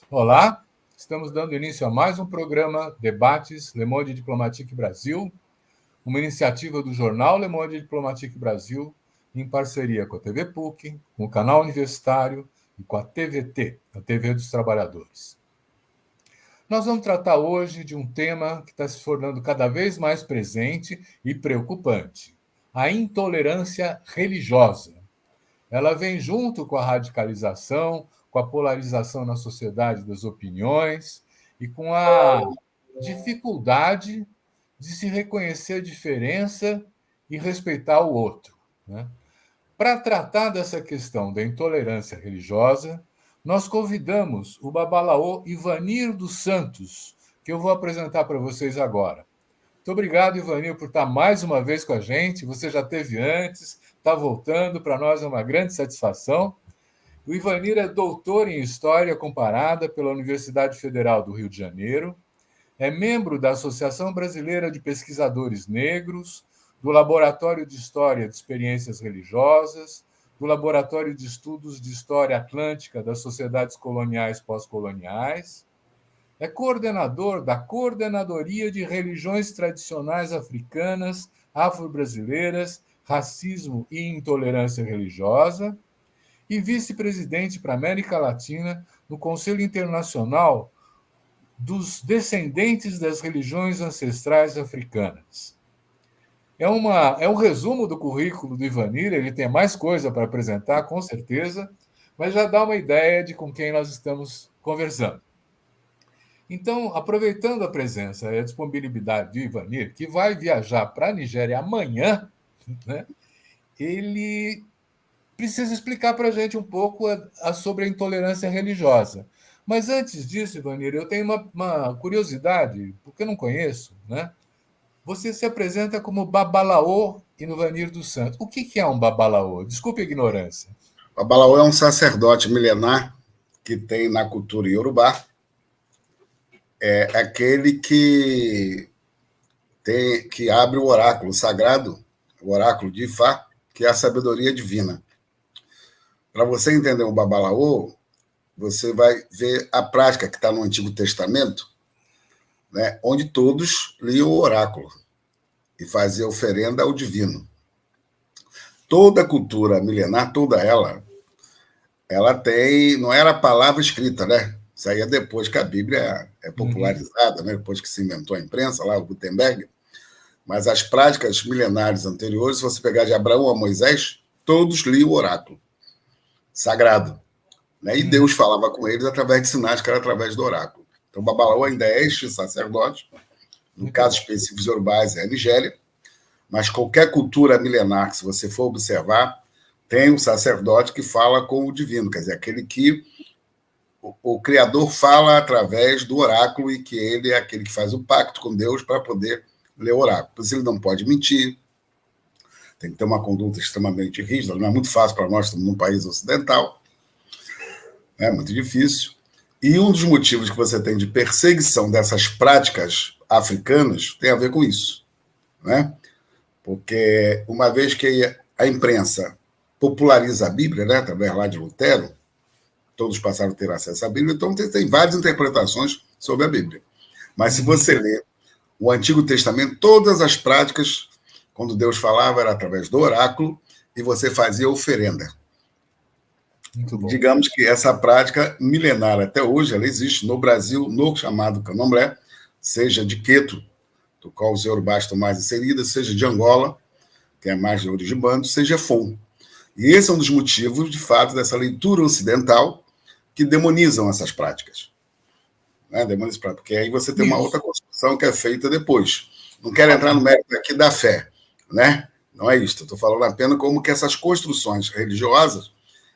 Olá, estamos dando início a mais um programa Debates Le Monde Diplomatique Brasil, uma iniciativa do jornal Le Monde Diplomatique Brasil, em parceria com a TV PUC, com o canal universitário e com a TVT, a TV dos Trabalhadores. Nós vamos tratar hoje de um tema que está se tornando cada vez mais presente e preocupante: a intolerância religiosa. Ela vem junto com a radicalização, com a polarização na sociedade das opiniões e com a dificuldade de se reconhecer a diferença e respeitar o outro, né? Para tratar dessa questão da intolerância religiosa, nós convidamos o babalaô Ivanir dos Santos, que eu vou apresentar para vocês agora. Muito obrigado, Ivanir, por estar mais uma vez com a gente. Você já esteve antes, está voltando, para nós é uma grande satisfação. O Ivanir é doutor em História Comparada pela Universidade Federal do Rio de Janeiro, é membro da Associação Brasileira de Pesquisadores Negros, do Laboratório de História de Experiências Religiosas, do Laboratório de Estudos de História Atlântica das Sociedades Coloniais Pós-Coloniais, é coordenador da Coordenadoria de Religiões Tradicionais Africanas, Afro-Brasileiras, Racismo e Intolerância Religiosa e vice-presidente para a América Latina no Conselho Internacional dos Descendentes das Religiões Ancestrais Africanas. É um resumo do currículo do Ivanir, ele tem mais coisa para apresentar, com certeza, mas já dá uma ideia de com quem nós estamos conversando. Então, aproveitando a presença e a disponibilidade de Ivanir, que vai viajar para a Nigéria amanhã, né, ele precisa explicar para a gente um pouco sobre a intolerância religiosa. Mas antes disso, Ivanir, eu tenho uma curiosidade, porque eu não conheço, né? Você se apresenta como Babalaô Ivanir dos Santos. O que é um Babalaô? Desculpe a ignorância. Babalaô é um sacerdote milenar que tem na cultura iorubá. É aquele que abre o oráculo sagrado, o oráculo de Ifá, que é a sabedoria divina. Para você entender o Babalaô, você vai ver a prática que está no Antigo Testamento, né, onde todos liam o oráculo e faziam oferenda ao divino. Toda a cultura milenar, toda ela tem, não era a palavra escrita, né? Isso aí é depois que a Bíblia é popularizada, né? Depois que se inventou a imprensa, lá o Gutenberg. Mas as práticas milenares anteriores, se você pegar de Abraão a Moisés, todos liam o oráculo sagrado, né? E Deus falava com eles através de sinais, que era através do oráculo. Então, Babalaô ainda é este sacerdote, no caso específico dos iorubás é a Nigéria, mas qualquer cultura milenar, se você for observar, tem um sacerdote que fala com o divino, quer dizer, aquele que o Criador fala através do oráculo e que ele é aquele que faz o pacto com Deus para poder ler o oráculo. Por isso ele não pode mentir, tem que ter uma conduta extremamente rígida, não é muito fácil para nós, estamos num país ocidental, é muito difícil. E um dos motivos que você tem de perseguição dessas práticas africanas tem a ver com isso, né? Porque uma vez que a imprensa populariza a Bíblia, né, através lá de Lutero, todos passaram a ter acesso à Bíblia, então tem várias interpretações sobre a Bíblia. Mas se você lê o Antigo Testamento, todas as práticas, quando Deus falava, era através do oráculo, e você fazia oferenda. Digamos que essa prática milenar até hoje, ela existe no Brasil, no chamado candomblé, seja de Queto, do qual os iorubás estão mais inseridos, seja de Angola, que é mais de origem bando, seja Fon. E esse é um dos motivos, de fato, dessa leitura ocidental que demonizam essas práticas. Né? Demonizam, porque aí você tem uma outra construção que é feita depois. Não quero entrar no mérito aqui da fé, né? Não é isso. Estou falando apenas como que essas construções religiosas,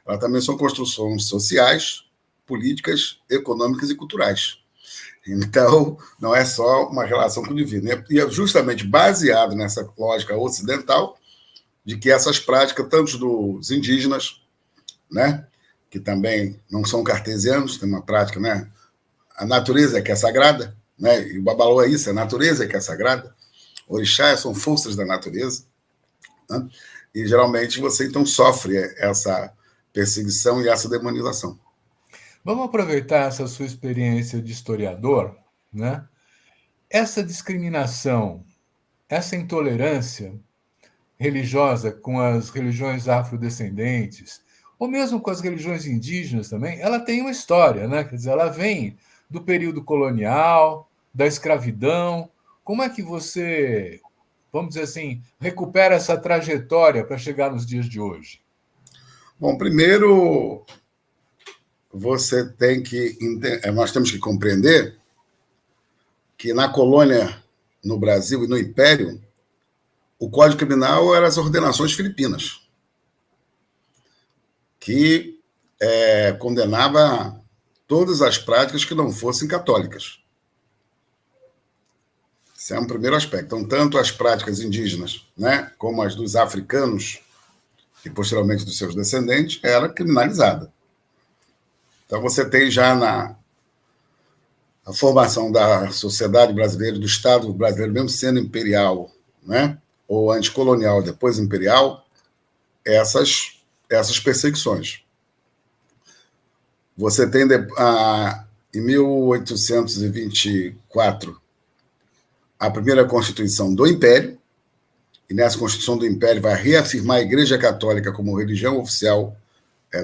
elas também são construções sociais, políticas, econômicas e culturais. Então, não é só uma relação com o divino. E é justamente baseado nessa lógica ocidental de que essas práticas, tanto dos indígenas, né, que também não são cartesianos, tem uma prática, né, a natureza é que é sagrada, né, e o Babalaô é isso, a natureza é que é sagrada, orixá são forças da natureza, né, e geralmente você então sofre essa perseguição e essa demonização. Vamos aproveitar essa sua experiência de historiador, né? Essa discriminação, essa intolerância religiosa com as religiões afrodescendentes, ou mesmo com as religiões indígenas também, ela tem uma história, né? Quer dizer, ela vem do período colonial, da escravidão. Como é que você, vamos dizer assim, recupera essa trajetória para chegar nos dias de hoje? Bom, primeiro você tem que nós temos que compreender que na colônia no Brasil e no Império o Código Criminal eram as ordenações filipinas, que condenava todas as práticas que não fossem católicas. Esse é um primeiro aspecto. Então, tanto as práticas indígenas, né, como as dos africanos e posteriormente dos seus descendentes, era criminalizada. Então, você tem já a formação da sociedade brasileira, do Estado brasileiro, mesmo sendo imperial, né, ou anticolonial, depois imperial, essas perseguições. Você tem, em 1824, a primeira Constituição do Império, e nessa Constituição do Império vai reafirmar a Igreja Católica como religião oficial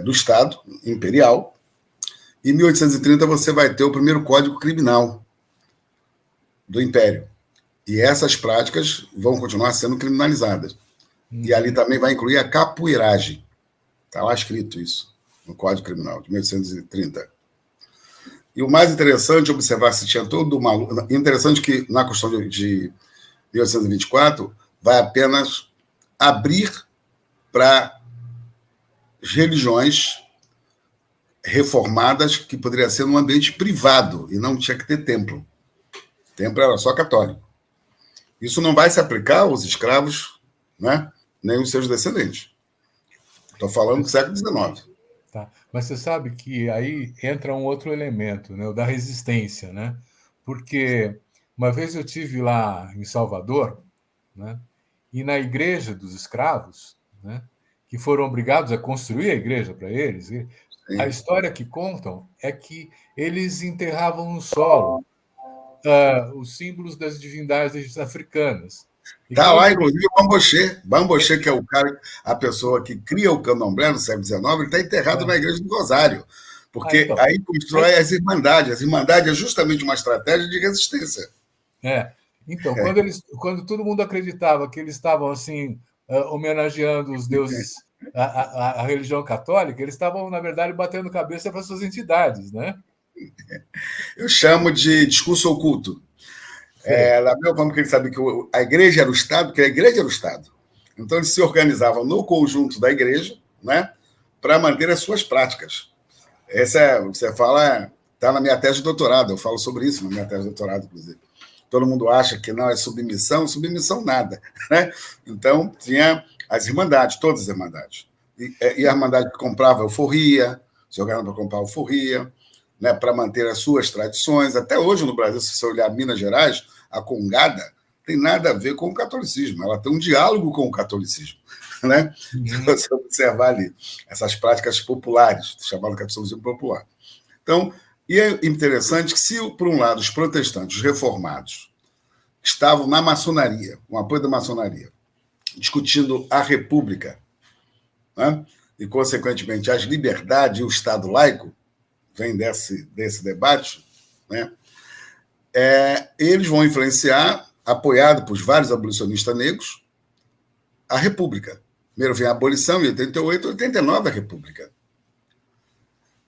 do Estado imperial. Em 1830 você vai ter o primeiro Código Criminal do Império. E essas práticas vão continuar sendo criminalizadas. E ali também vai incluir a capoeiragem. Está lá escrito isso, no Código Criminal de 1830. E o mais interessante, observar se tinha todo uma... Interessante que na Constituição de 1824 vai apenas abrir para religiões reformadas que poderia ser num ambiente privado e não tinha que ter templo. O templo era só católico. Isso não vai se aplicar aos escravos, né, nem aos seus descendentes. Estou falando do século XIX. Tá. Mas você sabe que aí entra um outro elemento, né, o da resistência, né? Porque uma vez eu tive lá em Salvador, né, e na igreja dos escravos, né, que foram obrigados a construir a igreja para eles, a história que contam é que eles enterravam no solo os símbolos das divindades africanas. E Está lá, quando... inclusive, o Bamboché. Bamboché, que é o cara, a pessoa que cria o candomblé no século XIX, ele está enterrado na Igreja do Rosário. Porque então, aí constrói as irmandades. As irmandades é justamente uma estratégia de resistência. Então, quando todo mundo acreditava que eles estavam assim homenageando os deuses, a religião católica, eles estavam, na verdade, batendo cabeça para suas entidades, né? Eu chamo de discurso oculto. Da mesma forma que eles sabem que a igreja era o Estado, porque a igreja era o Estado. Então, eles se organizavam no conjunto da igreja, né, para manter as suas práticas. Essa é o que você fala, está na minha tese de doutorado, eu falo sobre isso na minha tese de doutorado, inclusive. Todo mundo acha que não é submissão nada. Né? Então, tinha as irmandades, todas as irmandades. E a irmandade que comprava alforria, se organizava para comprar alforria, né, para manter as suas tradições. Até hoje, no Brasil, se você olhar Minas Gerais, a congada tem nada a ver com o catolicismo, ela tem um diálogo com o catolicismo. Né? Se você observar ali, essas práticas populares, chamado catolicismo popular. Então, e é interessante que, se, por um lado, os protestantes, os reformados, estavam na maçonaria, com apoio da maçonaria, discutindo a república, né, e, consequentemente, as liberdades e o Estado laico, vem desse debate, né, eles vão influenciar, apoiado por vários abolicionistas negros, a república. Primeiro vem a abolição, em 88, 89 a república.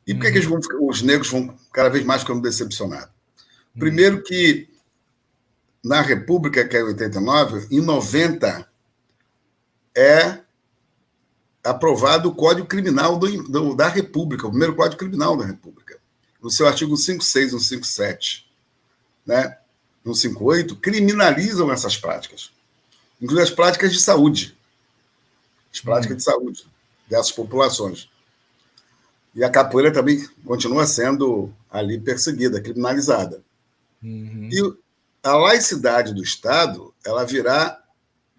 E por que os negros vão cada vez mais ficando decepcionados? Primeiro que, na República, que é em 89, em 90, é aprovado o Código Criminal da República, o primeiro Código Criminal da República. No seu artigo 56, no 57, né, no 58, criminalizam essas práticas. Inclusive as práticas de saúde. As práticas de saúde dessas populações. E a capoeira também continua sendo ali perseguida, criminalizada. E a laicidade do Estado, ela virá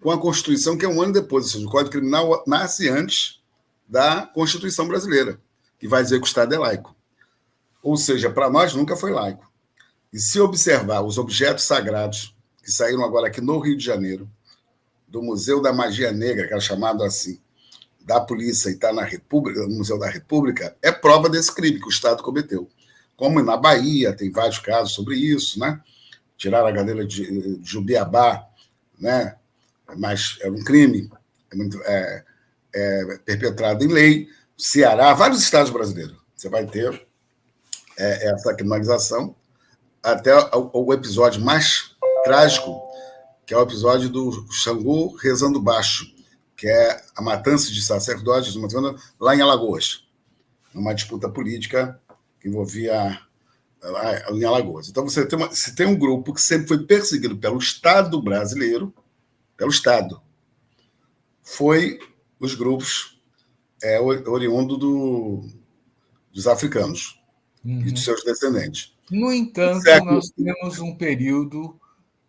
com a Constituição, que é um ano depois. Ou seja, o Código Criminal nasce antes da Constituição brasileira, que vai dizer que o Estado é laico. Ou seja, para nós nunca foi laico. E se observar os objetos sagrados que saíram agora aqui no Rio de Janeiro, do Museu da Magia Negra, que era chamado assim, da polícia e está na República, no Museu da República, é prova desse crime que o Estado cometeu. Como na Bahia, tem vários casos sobre isso, né? Tiraram a cadeira de Jubiabá, né? Mas é um crime perpetrado em lei. Ceará, vários estados brasileiros, você vai ter essa criminalização, até o episódio mais trágico, que é o episódio do Xangô rezando baixo, que é a matança de sacerdotes lá em Alagoas, numa disputa política que envolvia em Alagoas. Então, você tem um grupo que sempre foi perseguido pelo Estado brasileiro, pelo Estado. Foi os grupos oriundos dos africanos e dos seus descendentes. No entanto, nós temos um período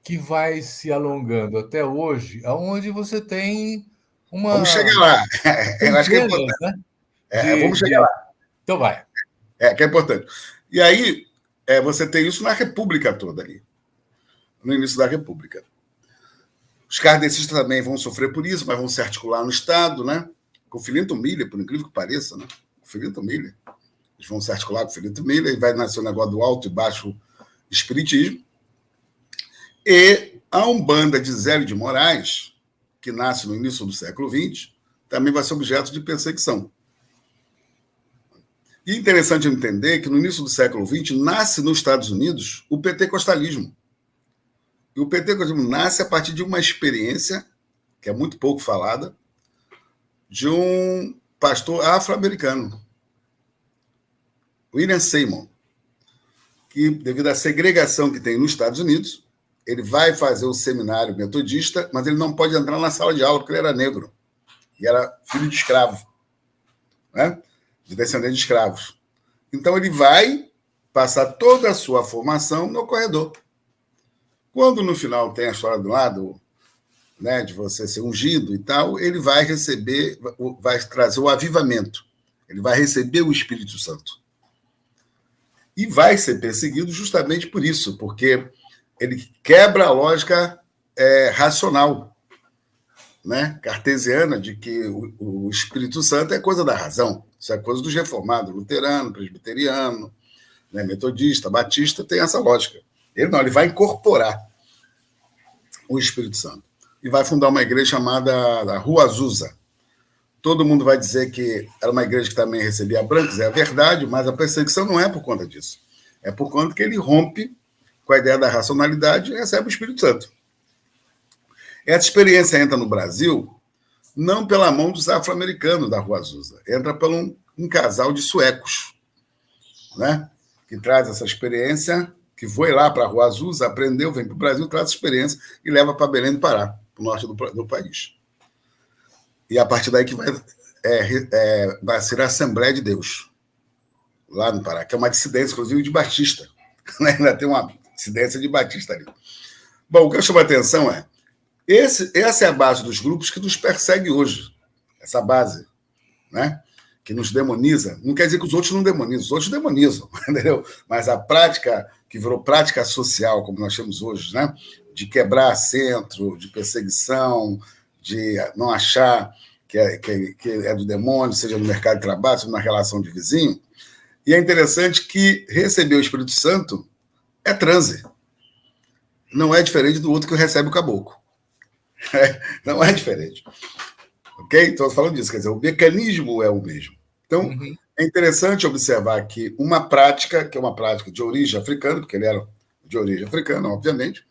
que vai se alongando até hoje, onde você tem uma... Vamos chegar lá. Eu acho que é importante. Né? Vamos chegar lá. Então vai. Que é importante. E aí, você tem isso na República toda ali, no início da República. Os kardecistas também vão sofrer por isso, mas vão se articular no Estado, né? Com o Filinto Miller, por incrível que pareça, né? O Filinto Miller. Eles vão se articular com o Filinto Miller, e vai nascer o negócio do alto e baixo espiritismo. E a Umbanda de Zélio de Moraes, que nasce no início do século XX, também vai ser objeto de perseguição. E é interessante entender que no início do século XX nasce nos Estados Unidos o pentecostalismo. E o pentecostalismo nasce a partir de uma experiência, que é muito pouco falada, de um pastor afro-americano, William Seymour, que, devido à segregação que tem nos Estados Unidos, ele vai fazer o seminário metodista, mas ele não pode entrar na sala de aula, porque ele era negro e era filho de escravo, né? De descendente de escravos. Então, ele vai passar toda a sua formação no corredor. Quando, no final, tem a história do lado, né, de você ser ungido e tal, ele vai receber, vai trazer o avivamento. Ele vai receber o Espírito Santo. E vai ser perseguido justamente por isso, porque ele quebra a lógica racional, né, cartesiana, de que o Espírito Santo é coisa da razão. Isso é coisa dos reformados, luterano, presbiteriano, né, metodista, batista, tem essa lógica. Ele vai incorporar o Espírito Santo. E vai fundar uma igreja chamada Rua Azusa. Todo mundo vai dizer que era uma igreja que também recebia brancos, é a verdade, mas a perseguição não é por conta disso. É por conta que ele rompe com a ideia da racionalidade e recebe o Espírito Santo. Essa experiência entra no Brasil não pela mão dos afro-americanos da Rua Azusa, entra por um casal de suecos, né, que traz essa experiência, que foi lá para a Rua Azusa, aprendeu, vem para o Brasil, traz essa experiência e leva para Belém do Pará, para o norte do país. E a partir daí que vai ser a Assembleia de Deus, lá no Pará, que é uma dissidência, inclusive, de Batista. Ainda tem uma dissidência de Batista ali. Bom, o que eu chamo a atenção essa é a base dos grupos que nos persegue hoje. Essa base, né? Que nos demoniza. Não quer dizer que os outros não demonizam, os outros demonizam, entendeu? Mas a prática, que virou prática social, como nós temos hoje, né? De quebrar centro, de perseguição, de não achar que é do demônio, seja no mercado de trabalho, seja na relação de vizinho. E é interessante que receber o Espírito Santo é transe. Não é diferente do outro que recebe o caboclo. Não é diferente. Ok? Estou falando disso, quer dizer, o mecanismo é o mesmo. Então, é interessante observar que uma prática, que é uma prática de origem africana, porque ele era de origem africana, obviamente,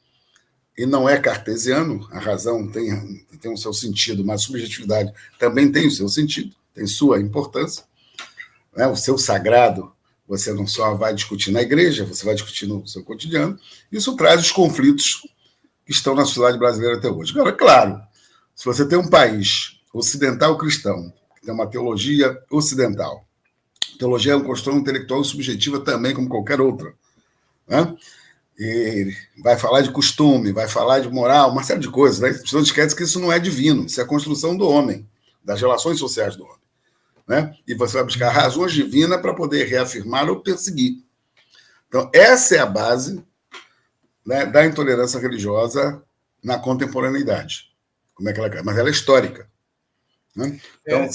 e não é cartesiano, a razão tem o seu sentido, mas a subjetividade também tem o seu sentido, tem sua importância. Né? O seu sagrado, você não só vai discutir na igreja, você vai discutir no seu cotidiano. Isso traz os conflitos que estão na sociedade brasileira até hoje. Agora, claro, se você tem um país ocidental cristão, que tem uma teologia ocidental, teologia é uma construção intelectual e subjetiva também, como qualquer outra, né? E vai falar de costume, vai falar de moral, uma série de coisas, né? As pessoas esquecem que isso não é divino, isso é a construção do homem, das relações sociais do homem, né? E você vai buscar razões divinas para poder reafirmar ou perseguir. Então, essa é a base, né, da intolerância religiosa na contemporaneidade. Como é que ela cai? Mas ela é histórica. Né? Então,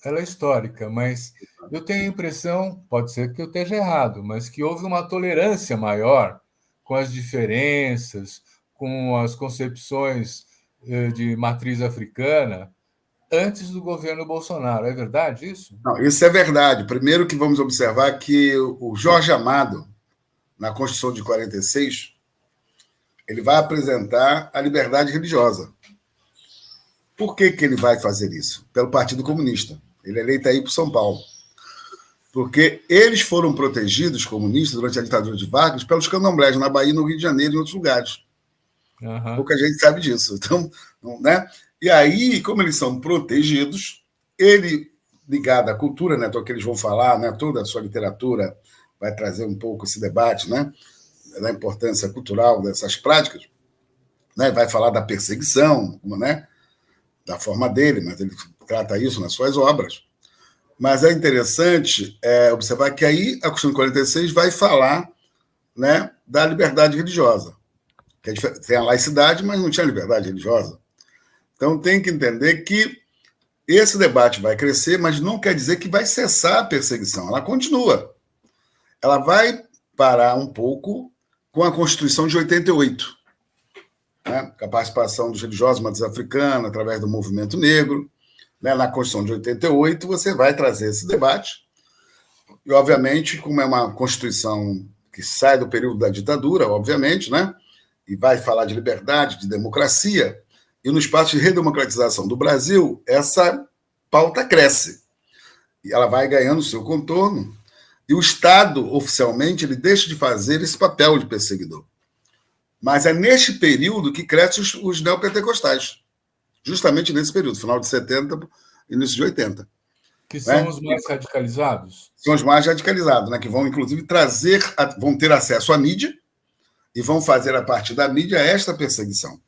ela é histórica, mas eu tenho a impressão, pode ser que eu esteja errado, mas que houve uma tolerância maior com as diferenças, com as concepções de matriz africana, antes do governo Bolsonaro. É verdade isso? Não, isso é verdade. Primeiro que vamos observar que o Jorge Amado, na Constituição de 46, ele vai apresentar a liberdade religiosa. Por que ele vai fazer isso? Pelo Partido Comunista. Ele é eleito aí para São Paulo. Porque eles foram protegidos, comunistas, durante a ditadura de Vargas, pelos candomblés na Bahia, no Rio de Janeiro e em outros lugares. Uhum. Pouca gente sabe disso. Então, né? E aí, como eles são protegidos, ele, ligado à cultura, né, que eles vão falar, né, toda a sua literatura vai trazer um pouco esse debate, né, da importância cultural dessas práticas, né, vai falar da perseguição, né, da forma dele, mas ele trata isso nas suas obras. Mas é interessante observar que aí a Constituição de 46 vai falar, né, da liberdade religiosa. Que tem a laicidade, mas não tinha liberdade religiosa. Então tem que entender que esse debate vai crescer, mas não quer dizer que vai cessar a perseguição. Ela continua. Ela vai parar um pouco com a Constituição de 88, né? Com a participação dos religiosos matriz africana, através do movimento negro. Né? Na Constituição de 88, você vai trazer esse debate. E, obviamente, como é uma Constituição que sai do período da ditadura, obviamente, né? E vai falar de liberdade, de democracia, e no espaço de redemocratização do Brasil, essa pauta cresce. E ela vai ganhando seu contorno, e o Estado, oficialmente, ele deixa de fazer esse papel de perseguidor. Mas é neste período que crescem os neopentecostais. Justamente nesse período, final de 70, início de 80. Que são, né, os mais radicalizados? São os mais radicalizados, né? Que vão, inclusive, vão ter acesso à mídia e vão fazer, a partir da mídia, esta perseguição.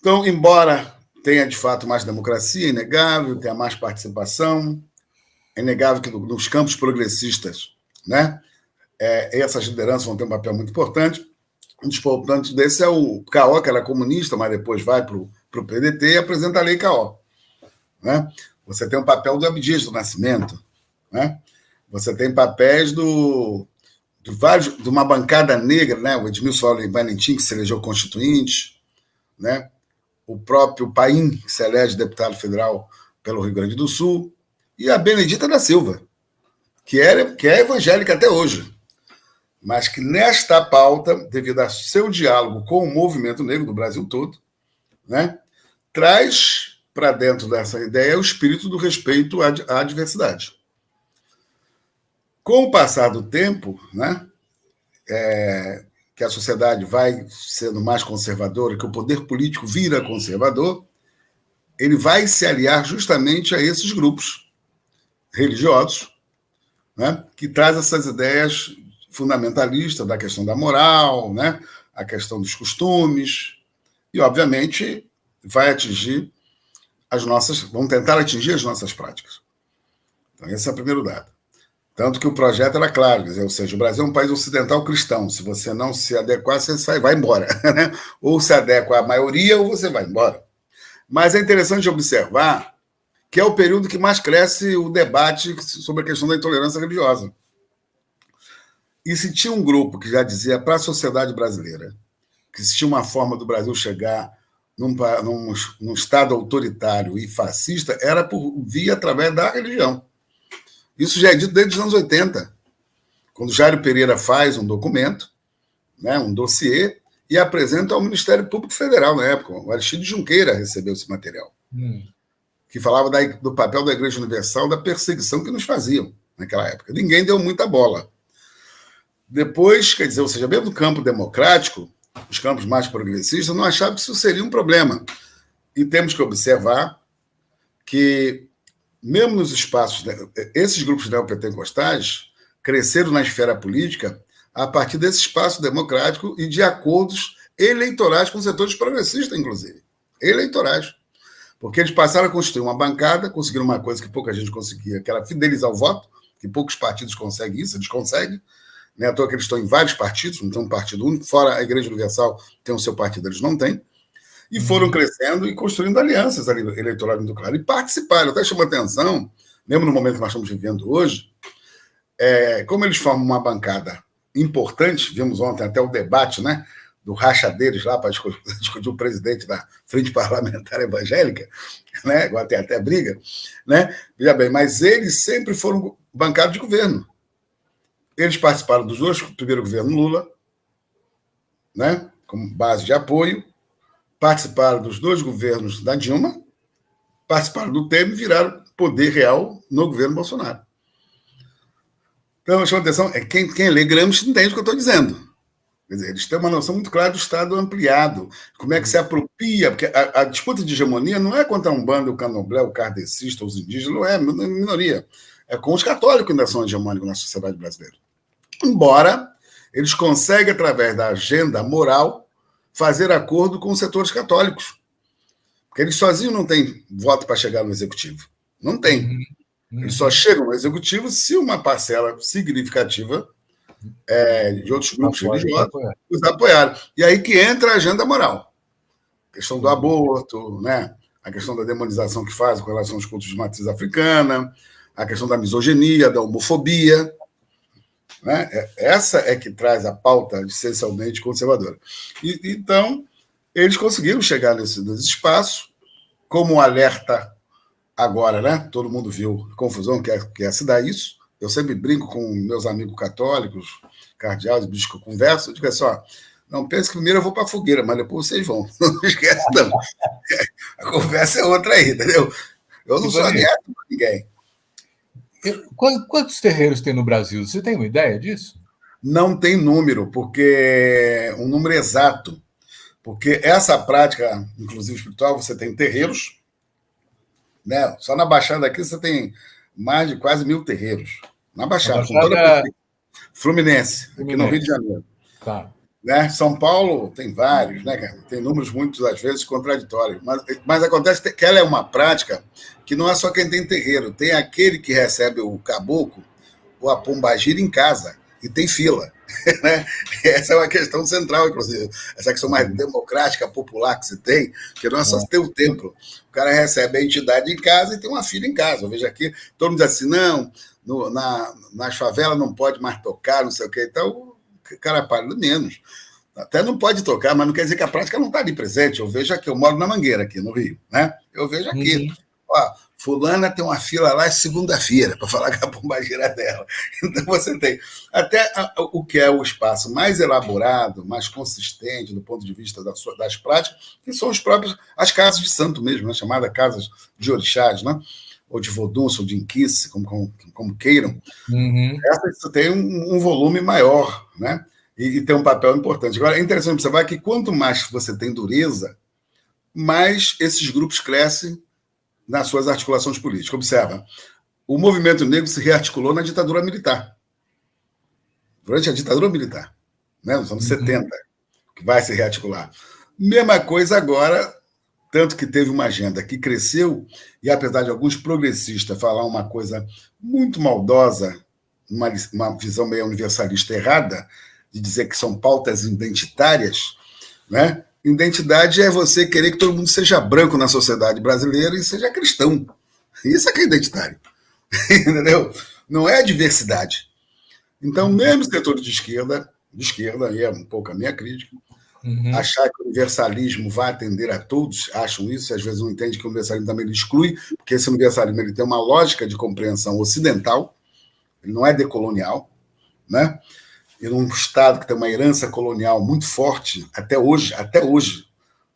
Então, embora tenha, de fato, mais democracia, é inegável, tenha mais participação, é inegável que nos campos progressistas, né, essas lideranças vão ter um papel muito importante. Um dos importantes desse é o K.O., que era comunista, mas depois vai para o PDT e apresenta a Lei K.O. Né? Você tem o papel do Abdias do Nascimento, né? Você tem papéis de uma bancada negra, né? O Edmilson Valentim, que se elegeu constituinte, né? O próprio Paim, que se elege deputado federal pelo Rio Grande do Sul, e a Benedita da Silva, que é evangélica até hoje, mas que nesta pauta, devido ao seu diálogo com o movimento negro do Brasil todo, né, traz para dentro dessa ideia o espírito do respeito à diversidade. Com o passar do tempo, né, que a sociedade vai sendo mais conservadora, que o poder político vira conservador, ele vai se aliar justamente a esses grupos religiosos, né, que traz essas ideias fundamentalistas da questão da moral, né, a questão dos costumes, e, obviamente, vão tentar atingir as nossas práticas. Então, esse é o primeiro dado. Tanto que o projeto era claro, quer dizer, ou seja, o Brasil é um país ocidental cristão. Se você não se adequar, você vai embora. Né? Ou se adequa à maioria, ou você vai embora. Mas é interessante observar que é o período que mais cresce o debate sobre a questão da intolerância religiosa. E se tinha um grupo que já dizia para a sociedade brasileira que se tinha uma forma do Brasil chegar num Estado autoritário e fascista, era via através da religião. Isso já é dito desde os anos 80, quando Jairo Pereira faz um documento, né, um dossiê, e apresenta ao Ministério Público Federal, na época. O Alexandre Junqueira recebeu esse material, que falava do papel da Igreja Universal, da perseguição que nos faziam naquela época. Ninguém deu muita bola. Depois, quer dizer, ou seja, mesmo no campo democrático, os campos mais progressistas não achavam que isso seria um problema. E temos que observar que, mesmo nos espaços, esses grupos neopentecostais cresceram na esfera política a partir desse espaço democrático e de acordos eleitorais com setores progressistas, inclusive. Eleitorais. Porque eles passaram a constituir uma bancada, conseguiram uma coisa que pouca gente conseguia, que era fidelizar o voto, que poucos partidos conseguem isso, eles conseguem, não é à toa que eles estão em vários partidos, não tem um partido único, fora a Igreja Universal tem o seu partido, eles não têm, e foram crescendo e construindo alianças eleitorais muito claras, e participaram, até chama atenção, mesmo no momento que nós estamos vivendo hoje, como eles formam uma bancada importante, vimos ontem até o debate, né, do racha deles lá para discutir o presidente da Frente Parlamentar Evangélica, né, agora tem até briga, né, veja bem, mas eles sempre foram bancada de governo. Eles participaram dos dois, primeiro governo Lula, né, como base de apoio, participaram dos dois governos da Dilma, participaram do Temer e viraram poder real no governo Bolsonaro. Então, chama atenção, quem lê Gramsci entende o que eu estou dizendo. Quer dizer, eles têm uma noção muito clara do Estado ampliado, como é que se apropria, porque a disputa de hegemonia não é contra a Umbanda, o Candomblé, o kardecista, os indígenas, não é minoria. É com os católicos que ainda são hegemônicos na sociedade brasileira. Embora eles conseguem, através da agenda moral, fazer acordo com os setores católicos. Porque eles sozinhos não têm voto para chegar no executivo. Não tem. Eles só chegam no exexecutivo se uma parcela significativa de outros grupos religiosos os apoiaram. E aí que entra a agenda moral. A questão do aborto, né? A questão da demonização que faz com relação aos cultos de matriz africana, a questão da misoginia, da homofobia. Né? Essa é que traz a pauta essencialmente conservadora. Então, eles conseguiram chegar nesse espaço, como um alerta agora, né? Todo mundo viu a confusão que é se dar isso. Eu sempre brinco com meus amigos católicos, cardeais, bichos que eu converso, eu digo assim, ó, não pense que primeiro eu vou para a fogueira, mas depois vocês vão. Não esquece, não. A conversa é outra aí, entendeu? Eu não sou aberto para ninguém. Quantos terreiros tem no Brasil? Você tem uma ideia disso? Não tem número, porque um número exato. Porque essa prática, inclusive espiritual, você tem terreiros, né? Só na Baixada aqui você tem mais de quase 1.000 terreiros. Na Baixada, com toda a Fluminense, aqui no Rio de Janeiro. Tá. Né? São Paulo tem vários, né, cara? Tem números muitas às vezes contraditórios. Mas acontece que ela é uma prática que não é só quem tem terreiro, tem aquele que recebe o caboclo ou a pombagira em casa e tem fila. Né? Essa é uma questão central, inclusive. Essa questão mais democrática, popular que você tem, que não é só ter o templo. O cara recebe a entidade em casa e tem uma fila em casa. Eu vejo aqui, todo mundo diz assim, não, nas favelas não pode mais tocar, não sei o quê. Então, o cara para menos. Até não pode tocar, mas não quer dizer que a prática não está ali presente. Eu vejo aqui, eu moro na Mangueira, aqui no Rio, né? Eu vejo aqui. Ó, fulana tem uma fila lá segunda-feira para falar com a pombagira dela. Então você tem até o que é o espaço mais elaborado, mais consistente do ponto de vista das práticas, que são as casas de santo mesmo, né? Chamadas casas de orixás, né? Ou de vodunça, ou de inquice, como queiram. Essa tem um volume maior, né? E tem um papel importante. Agora, é interessante observar que quanto mais você tem dureza, mais esses grupos crescem nas suas articulações políticas. Observa, o movimento negro se rearticulou na ditadura militar. Durante a ditadura militar, né, nos anos 70, que vai se rearticular. Mesma coisa agora, tanto que teve uma agenda que cresceu, e apesar de alguns progressistas falar uma coisa muito maldosa, uma visão meio universalista errada, de dizer que são pautas identitárias, né? Identidade é você querer que todo mundo seja branco na sociedade brasileira e seja cristão. Isso é que é identitário. Entendeu? Não é a diversidade. Então, mesmo setores de esquerda, e é um pouco a minha crítica, achar que o universalismo vai atender a todos, acham isso, e às vezes não entendem que o universalismo também ele exclui, porque esse universalismo ele tem uma lógica de compreensão ocidental, ele não é decolonial, né? E num Estado que tem uma herança colonial muito forte, até hoje,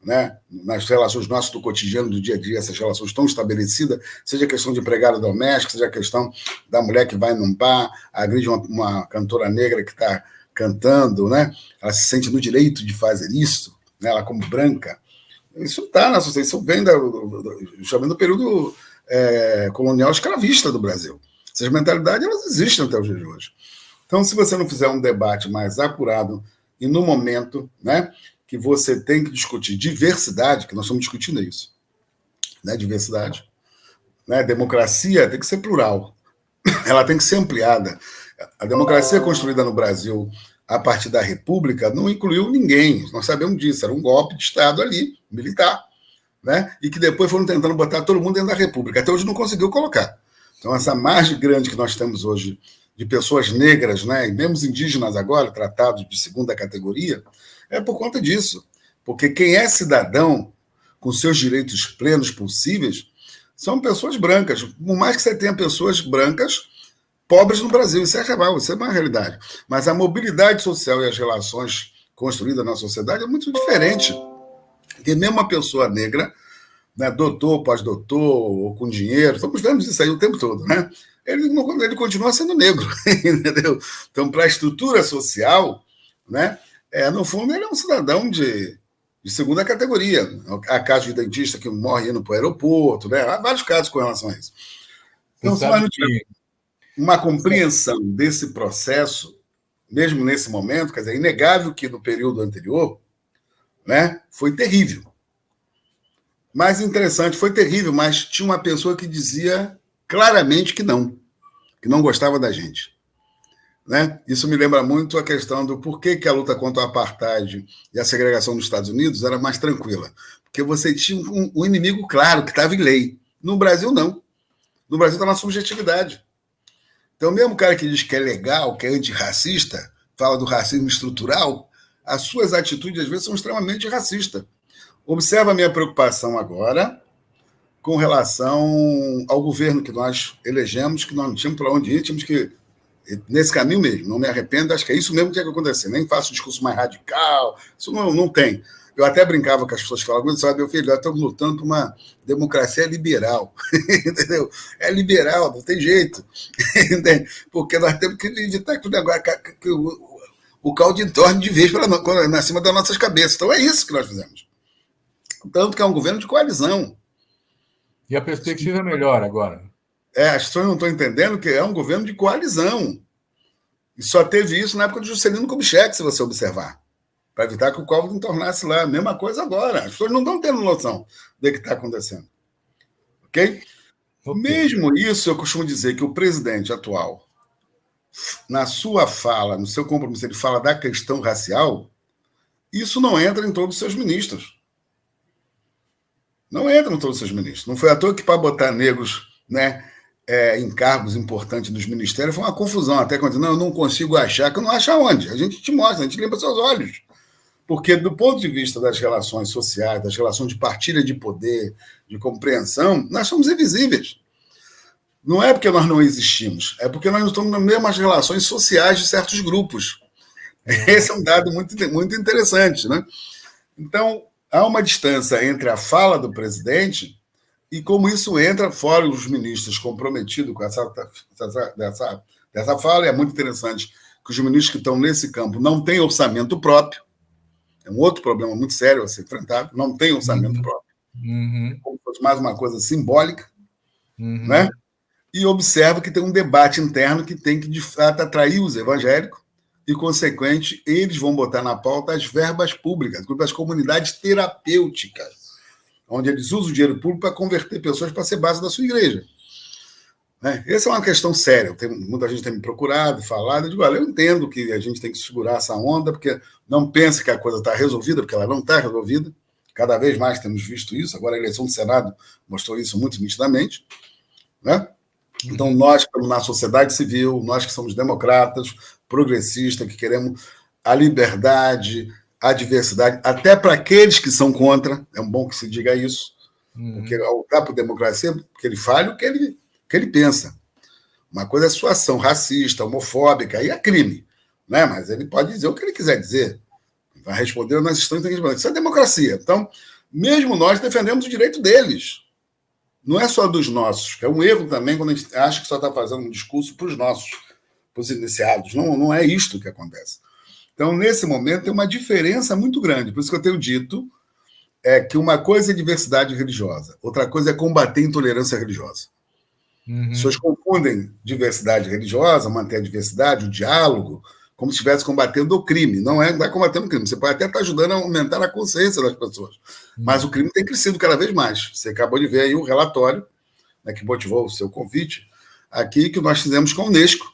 né? Nas relações nossas do cotidiano, do dia a dia, essas relações estão estabelecidas, seja a questão de empregada doméstica, seja a questão da mulher que vai num bar, agride uma cantora negra que está cantando, né? Ela se sente no direito de fazer isso, né? Ela como branca. Isso está na sociedade, isso vem do período colonial escravista do Brasil. Essas mentalidades elas existem até os dias de hoje. Então, se você não fizer um debate mais apurado e no momento, né, que você tem que discutir diversidade, que nós estamos discutindo isso, né, diversidade, né, democracia tem que ser plural, ela tem que ser ampliada. A democracia construída no Brasil a partir da República não incluiu ninguém, nós sabemos disso, era um golpe de Estado ali, militar, né? E que depois foram tentando botar todo mundo dentro da República. Até hoje não conseguiu colocar. Então, essa margem grande que nós temos hoje de pessoas negras, né, e mesmo os indígenas agora, tratados de segunda categoria, é por conta disso. Porque quem é cidadão, com seus direitos plenos possíveis, são pessoas brancas. Por mais que você tenha pessoas brancas pobres no Brasil, isso é real, isso é uma realidade. Mas a mobilidade social e as relações construídas na sociedade é muito diferente. Porque mesmo uma pessoa negra, né, doutor, pós-doutor, ou com dinheiro, estamos vendo isso aí o tempo todo, né? Ele continua sendo negro, entendeu? Então, para a estrutura social, né, no fundo, ele é um cidadão de segunda categoria. Há casos de dentista que morre indo para o aeroporto, né? Há vários casos com relação a isso. Então, se nós não tivermos uma compreensão desse processo, mesmo nesse momento, quer dizer, é inegável que no período anterior, né, foi terrível. Mais interessante, foi terrível, mas tinha uma pessoa que dizia claramente que não gostava da gente. Né? Isso me lembra muito a questão do porquê que a luta contra o apartheid e a segregação nos Estados Unidos era mais tranquila. Porque você tinha um inimigo claro, que estava em lei. No Brasil, não. No Brasil está na subjetividade. Então, mesmo o cara que diz que é legal, que é antirracista, fala do racismo estrutural, as suas atitudes, às vezes, são extremamente racistas. Observa a minha preocupação agora com relação ao governo que nós elegemos, que nós não tínhamos para onde ir, tínhamos que nesse caminho mesmo, não me arrependo, acho que é isso mesmo que tem que acontecer, nem faço um discurso mais radical, isso não tem. Eu até brincava com as pessoas que falavam, sabe, meu filho, nós estamos lutando por uma democracia liberal, entendeu? É liberal, não tem jeito, porque nós temos que evitar que o negócio, que o caldo entorne de vez na cima das nossas cabeças. Então é isso que nós fizemos. Tanto que é um governo de coalizão. E a perspectiva é melhor agora. As pessoas não estão entendendo que é um governo de coalizão. E só teve isso na época do Juscelino Kubitschek, se você observar, para evitar que o Collor tornasse lá. A mesma coisa agora. As pessoas não estão tendo noção do que está acontecendo. Ok? Mesmo isso, eu costumo dizer que o presidente atual, na sua fala, no seu compromisso, ele fala da questão racial, isso não entra em todos os seus ministros. Não entra em todos os seus ministros. Não foi à toa que para botar negros, né, em cargos importantes dos ministérios foi uma confusão. Até quando eu não consigo achar, que eu não acho aonde. A gente te mostra, a gente limpa seus olhos. Porque, do ponto de vista das relações sociais, das relações de partilha de poder, de compreensão, nós somos invisíveis. Não é porque nós não existimos, é porque nós não estamos nas mesmas relações sociais de certos grupos. Esse é um dado muito, muito interessante, né? Então, há uma distância entre a fala do presidente e como isso entra fora os ministros comprometidos com dessa fala. É muito interessante que os ministros que estão nesse campo não têm orçamento próprio. É um outro problema muito sério a ser enfrentado. Não tem orçamento próprio. É como se fosse mais uma coisa simbólica. Né? E observa que tem um debate interno que tem que, de fato, atrair os evangélicos e, consequente, eles vão botar na pauta as verbas públicas, as comunidades terapêuticas, onde eles usam o dinheiro público para converter pessoas para ser base da sua igreja. Né? Essa é uma questão séria. Muita gente tem me procurado, falado. Eu digo, olha, eu entendo que a gente tem que segurar essa onda, porque não pense que a coisa está resolvida, porque ela não está resolvida. Cada vez mais temos visto isso. Agora a eleição do Senado mostrou isso muito nitidamente. Né? Então, nós que estamos na sociedade civil, nós que somos democratas, progressistas, que queremos a liberdade, a diversidade, até para aqueles que são contra, é bom que se diga isso, porque ao capo democracia, que ele fale o que ele pensa. Uma coisa é sua ação racista, homofóbica, aí é crime, né? Mas ele pode dizer o que ele quiser dizer. Vai responder nas instâncias que responder. Isso é democracia. Então, mesmo nós defendemos o direito deles. Não é só dos nossos, que é um erro também quando a gente acha que só está fazendo um discurso para os nossos, para os iniciados. Não é isto que acontece. Então, nesse momento, tem uma diferença muito grande. Por isso que eu tenho dito que uma coisa é diversidade religiosa, outra coisa é combater a intolerância religiosa. As pessoas confundem diversidade religiosa, manter a diversidade, o diálogo, como se estivesse combatendo o crime. Não é combatendo o crime. Você pode até estar ajudando a aumentar a consciência das pessoas. Mas o crime tem crescido cada vez mais. Você acabou de ver aí o relatório, né, que motivou o seu convite, aqui que nós fizemos com a Unesco,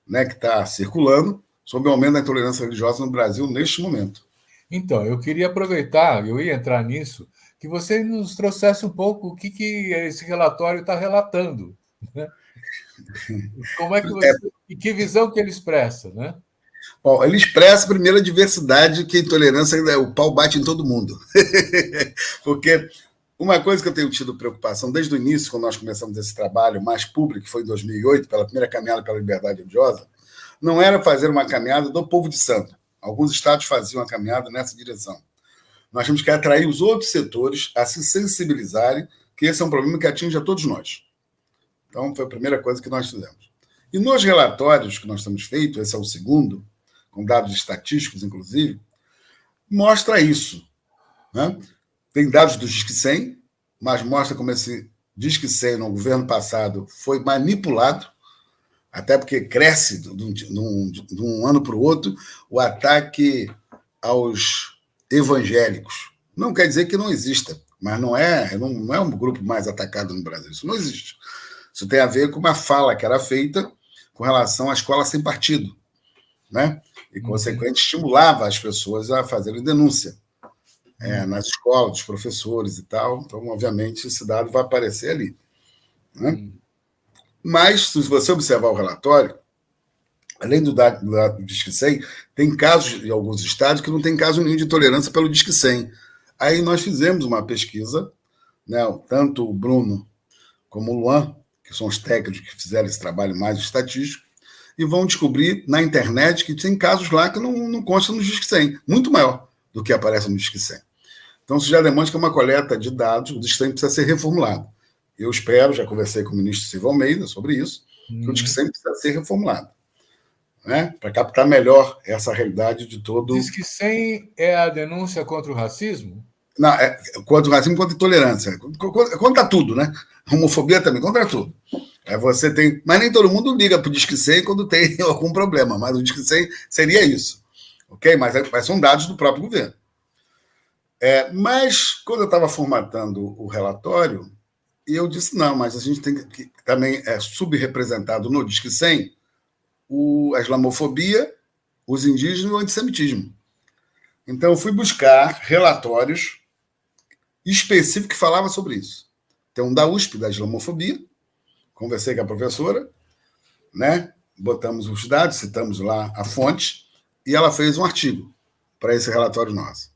né, que está circulando sobre o aumento da intolerância religiosa no Brasil neste momento. Então, eu queria aproveitar, eu ia entrar nisso, que você nos trouxesse um pouco o que esse relatório está relatando, né? Como é que você, e que visão que ele expressa, né? Bom, ele expressa primeiro a diversidade, que a intolerância, o pau bate em todo mundo. Porque uma coisa que eu tenho tido preocupação desde o início, quando nós começamos esse trabalho mais público, que foi em 2008, pela primeira caminhada pela liberdade religiosa, não era fazer uma caminhada do povo de santo. Alguns estados faziam a caminhada nessa direção. Nós temos que atrair os outros setores a se sensibilizarem que esse é um problema que atinge a todos nós. Então, foi a primeira coisa que nós fizemos. E nos relatórios que nós temos feito, esse é o segundo, com dados estatísticos, inclusive, mostra isso. Né? Tem dados do Disque 100, mas mostra como esse Disque 100 no governo passado foi manipulado, até porque cresce de um ano para o outro o ataque aos evangélicos. Não quer dizer que não exista, mas não é um grupo mais atacado no Brasil. Isso não existe. Isso tem a ver com uma fala que era feita com relação à escola sem partido, né? E, consequentemente, estimulava as pessoas a fazerem denúncia nas escolas, dos professores e tal. Então, obviamente, esse dado vai aparecer ali. Né? Mas, se você observar o relatório, além do dado do Disque 100, tem casos em alguns estados que não tem caso nenhum de tolerância pelo Disque 100. Aí nós fizemos uma pesquisa, né, tanto o Bruno como o Luan, que são os técnicos que fizeram esse trabalho mais estatístico, e vão descobrir na internet que tem casos lá que não constam no Disque 100, muito maior do que aparece no Disque 100. Então, isso já demonstra que é uma coleta de dados, o Disque 100 precisa ser reformulado. Eu espero, já conversei com o ministro Silvio Almeida sobre isso, que o Disque 100 precisa ser reformulado, né? Para captar melhor essa realidade de todo... Disque 100 é a denúncia contra o racismo? Não, contra o racismo e contra a intolerância. Contra tudo, né? Homofobia também, contra tudo. Você tem... Mas nem todo mundo liga para o Disque 100 quando tem algum problema, mas o Disque 100 seria isso. Ok? Mas são dados do próprio governo. Mas, quando eu estava formatando o relatório, eu disse, não, mas a gente tem que também subrepresentado no Disque 100 a islamofobia, os indígenas e o antissemitismo. Então, eu fui buscar relatórios específicos que falavam sobre isso. Tem um da USP, da islamofobia, conversei com a professora, né? Botamos os dados, citamos lá a fonte, e ela fez um artigo para esse relatório nosso.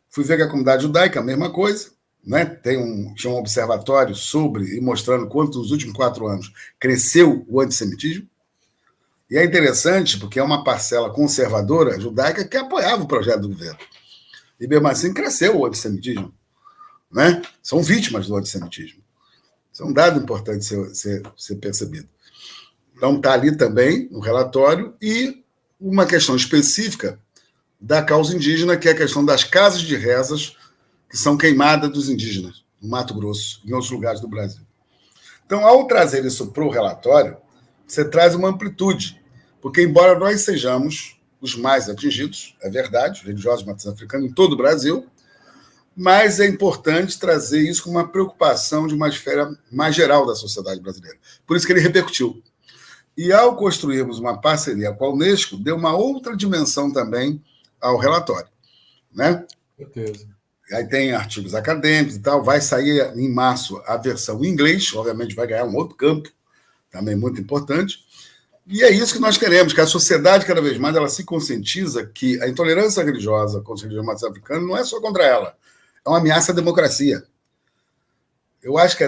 Fui ver que a comunidade judaica, a mesma coisa, né? Tinha um observatório sobre e mostrando quanto nos últimos 4 anos cresceu o antissemitismo. E é interessante porque é uma parcela conservadora judaica que apoiava o projeto do governo. E mesmo assim cresceu o antissemitismo. Né? São vítimas do antissemitismo. Isso é um dado importante ser percebido. Então, está ali também no relatório e uma questão específica da causa indígena, que é a questão das casas de rezas que são queimadas dos indígenas, no Mato Grosso, em outros lugares do Brasil. Então, ao trazer isso para o relatório, você traz uma amplitude, porque, embora nós sejamos os mais atingidos, é verdade, religiosos de matriz africana em todo o Brasil, mas é importante trazer isso com uma preocupação de uma esfera mais geral da sociedade brasileira. Por isso que ele repercutiu. E, ao construirmos uma parceria com a Unesco, deu uma outra dimensão também ao relatório. Né? Certeza. Aí tem artigos acadêmicos e tal, vai sair em março a versão em inglês, obviamente vai ganhar um outro campo, também muito importante, e é isso que nós queremos, que a sociedade, cada vez mais, ela se conscientiza que a intolerância religiosa contra a religião matriz africana não é só contra ela, é uma ameaça à democracia. Eu acho que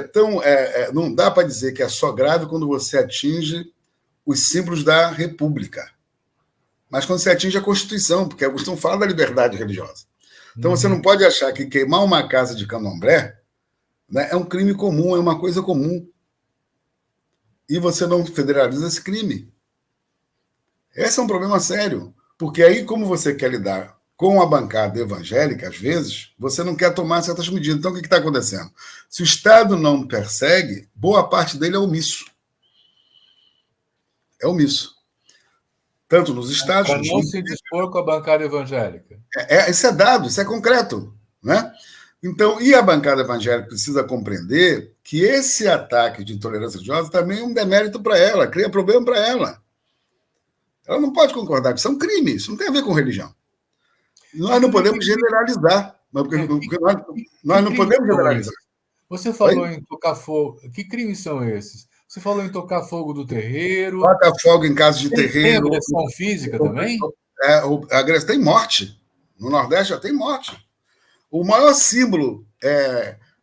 não dá para dizer que é só grave quando você atinge os símbolos da República, mas quando você atinge a Constituição, porque a Constituição fala da liberdade religiosa. Então, você não pode achar que queimar uma casa de candomblé, né, é um crime comum, é uma coisa comum. E você não federaliza esse crime. Esse é um problema sério, porque aí, como você quer lidar com a bancada evangélica, às vezes, você não quer tomar certas medidas. Então, o que está acontecendo? Se o Estado não persegue, boa parte dele é omisso. É omisso. Tanto nos estados... Para não se dispor com a bancada evangélica. Isso é dado, isso é concreto. Né? Então, e a bancada evangélica precisa compreender que esse ataque de intolerância religiosa também é um demérito para ela, cria problema para ela. Ela não pode concordar, que são crimes, isso não tem a ver com religião. Nós não podemos generalizar. Nós não podemos generalizar. Você falou em tocar fogo. Que crimes são esses? Você falou em tocar fogo do terreiro. Toca fogo em casa de terreiro. Tem agressão física também? Tem morte. No Nordeste já tem morte. O maior símbolo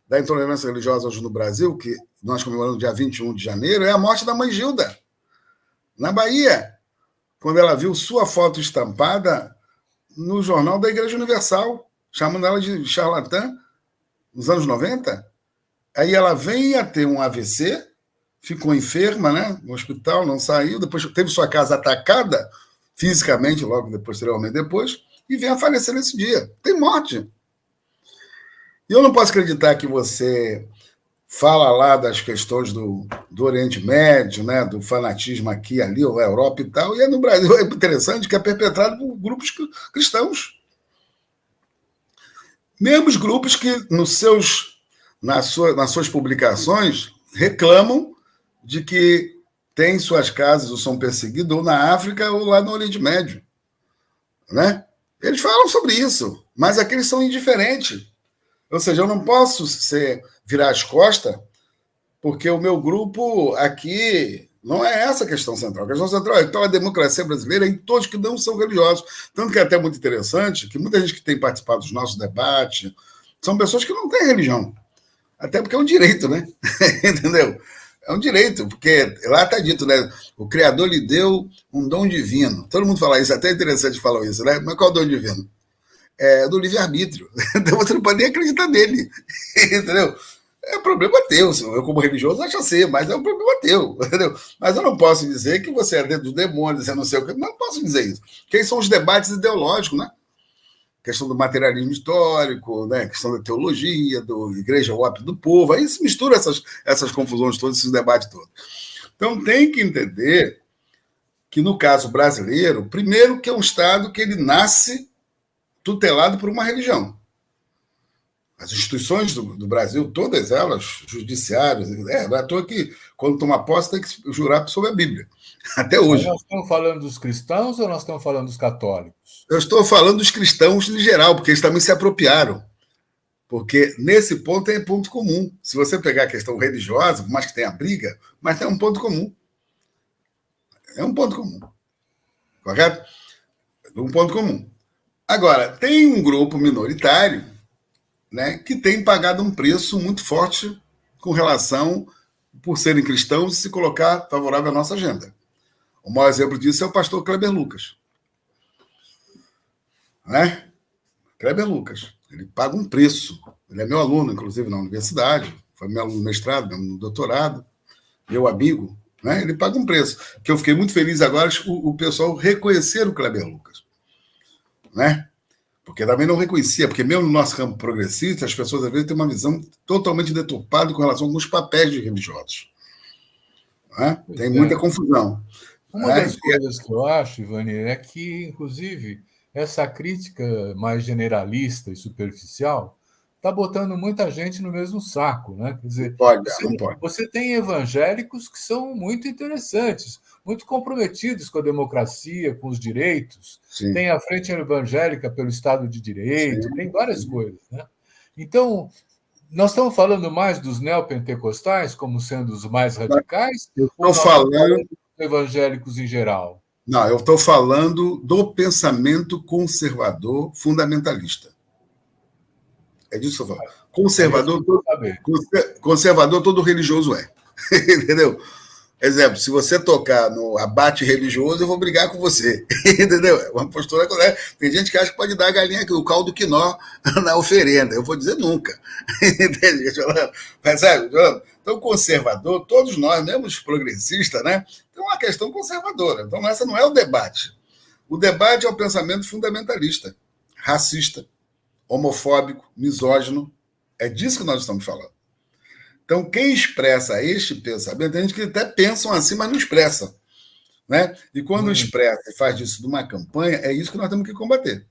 da intolerância religiosa hoje no Brasil, que nós comemoramos dia 21 de janeiro, é a morte da mãe Gilda, na Bahia, quando ela viu sua foto estampada no jornal da Igreja Universal, chamando ela de charlatã, nos anos 90. Aí ela vem a ter um AVC, ficou enferma, né, no hospital, não saiu, depois teve sua casa atacada fisicamente, logo posteriormente depois, e vem a falecer nesse dia. Tem morte. E eu não posso acreditar que você fala lá das questões do Oriente Médio, né, do fanatismo aqui, ali, ou Europa e tal, e no Brasil é interessante que é perpetrado por grupos cristãos. Mesmos grupos que nas suas publicações reclamam de que têm suas casas ou são perseguidos ou na África ou lá no Oriente Médio. Né? Eles falam sobre isso, mas aqui eles são indiferentes. Ou seja, eu não posso virar as costas porque o meu grupo aqui não é essa a questão central. A questão central é então, a democracia brasileira em todos que não são religiosos. Tanto que é até muito interessante que muita gente que tem participado dos nossos debates são pessoas que não têm religião. Até porque é um direito, né? Entendeu? É um direito, porque lá está dito, né? O Criador lhe deu um dom divino. Todo mundo fala isso, até é interessante falar isso, né? Mas qual é o dom divino? É do livre-arbítrio. Então você não pode nem acreditar nele. Entendeu? É problema teu. Eu, como religioso, acho assim, mas é um problema teu. Entendeu? Mas eu não posso dizer que você é dentro dos demônios, eu não sei o que. Não posso dizer isso. Porque são os debates ideológicos, né? Questão do materialismo histórico, né? Questão da teologia, do igreja ópio do povo. Aí se mistura essas confusões todas, esses debates todos. Então tem que entender que, no caso brasileiro, primeiro que é um Estado que ele nasce tutelado por uma religião. As instituições do Brasil, todas elas, judiciários, não é à toa que, quando toma posse, tem que jurar sobre a Bíblia. Até hoje. Mas nós estamos falando dos cristãos ou nós estamos falando dos católicos? Eu estou falando dos cristãos em geral, porque eles também se apropriaram. Porque nesse ponto é ponto comum. Se você pegar a questão religiosa, por mais que tenha briga, mas tem um ponto comum. É um ponto comum. Correto? Um ponto comum. Agora, tem um grupo minoritário, né, que tem pagado um preço muito forte com relação, por serem cristãos, e se colocar favorável à nossa agenda. O maior exemplo disso é o pastor Kleber Lucas. Né? Kleber Lucas. Ele paga um preço. Ele é meu aluno, inclusive, na universidade. Foi meu aluno no mestrado, meu aluno no doutorado. Meu amigo. Né? Ele paga um preço. Que eu fiquei muito feliz agora o pessoal reconhecer o Kleber Lucas. Né? Porque também não reconhecia, porque mesmo no nosso campo progressista, as pessoas às vezes têm uma visão totalmente deturpada com relação a alguns papéis de religiosos. Né? Tem muita confusão. Uma das coisas que eu acho, Ivani, é que, inclusive, essa crítica mais generalista e superficial está botando muita gente no mesmo saco, né? Quer dizer, você tem evangélicos que são muito interessantes, muito comprometidos com a democracia, com os direitos. Sim. Tem a Frente Evangélica pelo Estado de Direito, sim, tem várias coisas, né? Então, nós estamos falando mais dos neopentecostais como sendo os mais radicais? Eu estou falando dos evangélicos em geral? Não, eu estou falando do pensamento conservador fundamentalista. É disso que eu falo. Conservador todo religioso é. Entendeu? Exemplo, se você tocar no abate religioso, eu vou brigar com você. Entendeu? É uma postura correta. Tem gente que acha que pode dar a galinha, o caldo quinó na oferenda. Eu vou dizer nunca. Entende? Mas, sabe? Então, conservador, todos nós, mesmo os progressistas, né? Tem uma questão conservadora. Então, essa não é o debate. O debate é o pensamento fundamentalista, racista, homofóbico, misógino. É disso que nós estamos falando. Então, quem expressa este pensamento, tem gente que até pensam assim, mas não expressa. Né? E quando expressa e faz disso de uma campanha, é isso que nós temos que combater.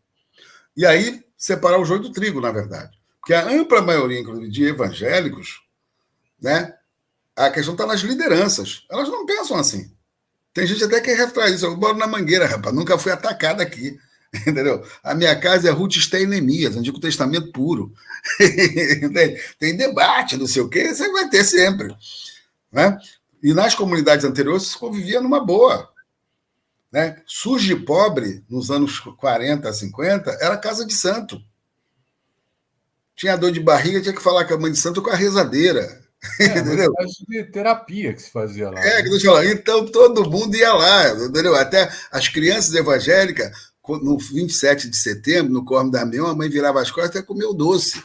E aí, separar o joio do trigo, na verdade. Porque a ampla maioria, inclusive, de evangélicos, né, a questão está nas lideranças. Elas não pensam assim. Tem gente até que retrai isso. Eu moro na Mangueira, rapaz, nunca fui atacado aqui. Entendeu? A minha casa é Ruth Stein Neemias, Antigo Testamento puro. Tem debate, não sei o quê, você vai ter sempre. Né? E nas comunidades anteriores se convivia numa boa. Né? Surge pobre, nos anos 40, 50, era casa de santo. Tinha dor de barriga, tinha que falar com a mãe de santo com a rezadeira. Entendeu? Uma espécie de terapia que se fazia lá. Né? Então todo mundo ia lá, entendeu? Até as crianças evangélicas, no 27 de setembro, no Corno da Damião, a mãe virava as costas e comia o doce.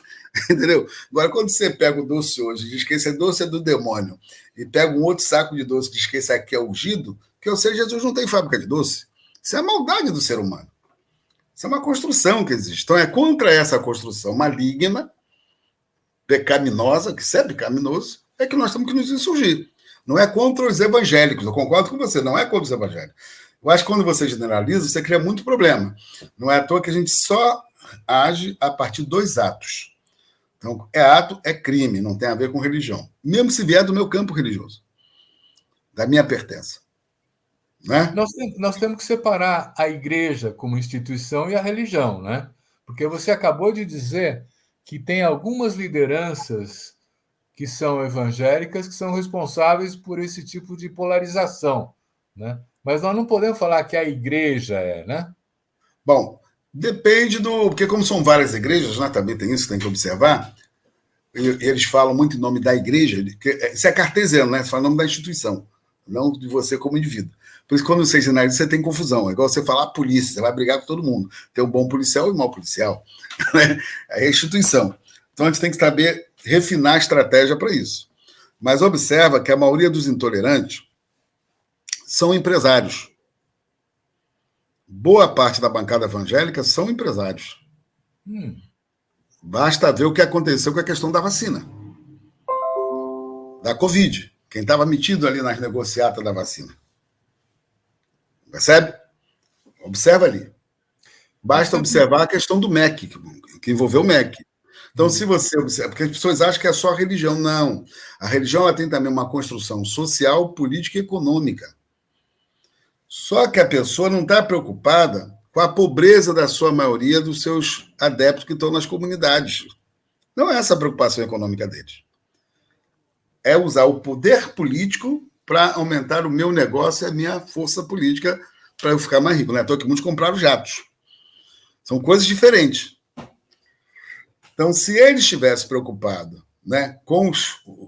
Entendeu? Agora, quando você pega o doce hoje e diz que esse doce é do demônio, e pega um outro saco de doce e diz que esse aqui é ungido, que ou seja, Jesus não tem fábrica de doce. Isso é a maldade do ser humano. Isso é uma construção que existe. Então, é contra essa construção maligna, pecaminosa, que é pecaminoso, é que nós temos que nos insurgir. Não é contra os evangélicos, eu concordo com você, não é contra os evangélicos. Eu acho que quando você generaliza, você cria muito problema. Não é à toa que a gente só age a partir de 2 atos. Então, ato é crime, não tem a ver com religião. Mesmo se vier do meu campo religioso, da minha pertença. Né? Nós temos que separar a igreja como instituição e a religião, né? Porque você acabou de dizer que tem algumas lideranças que são evangélicas que são responsáveis por esse tipo de polarização, né? Mas nós não podemos falar que a igreja é, né? Bom, depende do... Porque como são várias igrejas, né, também tem isso que tem que observar, eles falam muito em nome da igreja, isso é cartesiano, né? Você fala em nome da instituição, não de você como indivíduo. Por isso, quando você generaliza, você tem confusão. É igual você falar polícia, você vai brigar com todo mundo. Tem um bom policial e um mau policial. Né? É a instituição. Então, a gente tem que saber refinar a estratégia para isso. Mas observa que a maioria dos intolerantes são empresários. Boa parte da bancada evangélica são empresários. Basta ver o que aconteceu com a questão da vacina. Da Covid. Quem estava metido ali nas negociatas da vacina. Percebe? Observa ali. Basta observar a questão do MEC, que envolveu o MEC. Então, se você observa, porque as pessoas acham que é só a religião. Não. A religião ela tem também uma construção social, política e econômica. Só que a pessoa não está preocupada com a pobreza da sua maioria dos seus adeptos que estão nas comunidades. Não é essa a preocupação econômica deles. É usar o poder político para aumentar o meu negócio e a minha força política para eu ficar mais rico. Não é à toa que muitos compraram jatos. São coisas diferentes. Então, se ele estivesse preocupado, né, com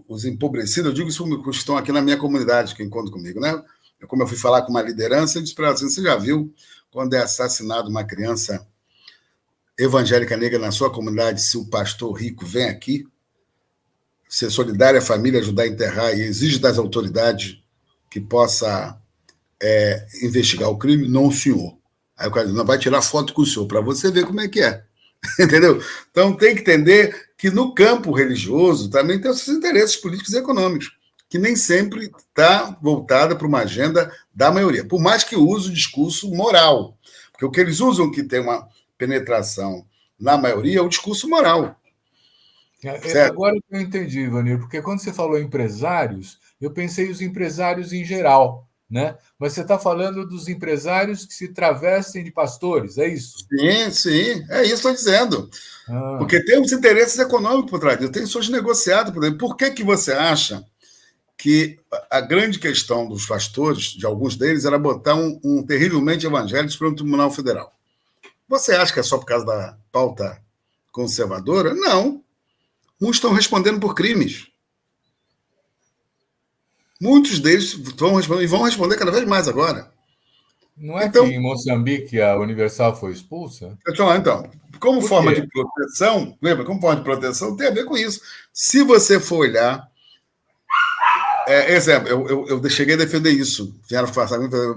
os empobrecidos, eu digo isso que estão aqui na minha comunidade, que encontram comigo, né? Como eu fui falar com uma liderança, eu disse para ela assim, você já viu quando é assassinado uma criança evangélica negra na sua comunidade, se o pastor rico vem aqui, ser solidário à família, ajudar a enterrar e exige das autoridades que possa investigar o crime? Não, senhor. Aí o cara diz, não, vai tirar foto com o senhor, para você ver como é que é. Entendeu? Então tem que entender que no campo religioso também tem os seus interesses políticos e econômicos, que nem sempre está voltada para uma agenda da maioria, por mais que use o discurso moral. Porque o que eles usam que tem uma penetração na maioria é o discurso moral. Agora eu entendi, Ivanir, porque quando você falou empresários, eu pensei os empresários em geral, né? Mas você está falando dos empresários que se travestem de pastores, é isso? Sim, sim, é isso que estou dizendo. Porque tem os interesses econômicos por trás disso, tem suas negociadas por dentro. Por que você acha que a grande questão dos pastores, de alguns deles, era botar um terrivelmente evangélico para o Tribunal Federal? Você acha que é só por causa da pauta conservadora? Não. Muitos estão respondendo por crimes. Muitos deles vão responder, e vão responder cada vez mais agora. Não é então, que em Moçambique a Universal foi expulsa? Deixa eu falar, então. Como forma de proteção, lembra? Como forma de proteção, tem a ver com isso. Se você for olhar... exemplo, eu cheguei a defender isso.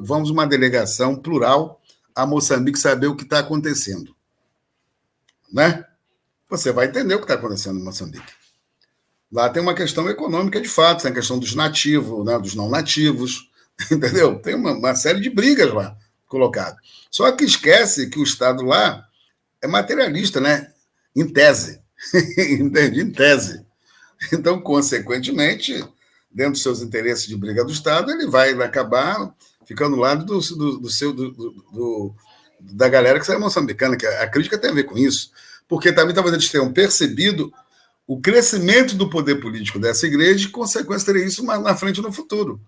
Vamos uma delegação plural a Moçambique saber o que está acontecendo. Né? Você vai entender o que está acontecendo em Moçambique. Lá tem uma questão econômica de fato, tem a questão dos nativos, né, dos não nativos, entendeu? Tem uma série de brigas lá colocadas. Só que esquece que o Estado lá é materialista, né? Em tese. Entende? Em tese. Então, consequentemente, dentro dos seus interesses de briga do Estado, ele vai acabar ficando do lado da galera que é moçambicana, que a crítica tem a ver com isso, porque também talvez eles tenham percebido o crescimento do poder político dessa igreja e, consequência, teria isso mais na frente no futuro.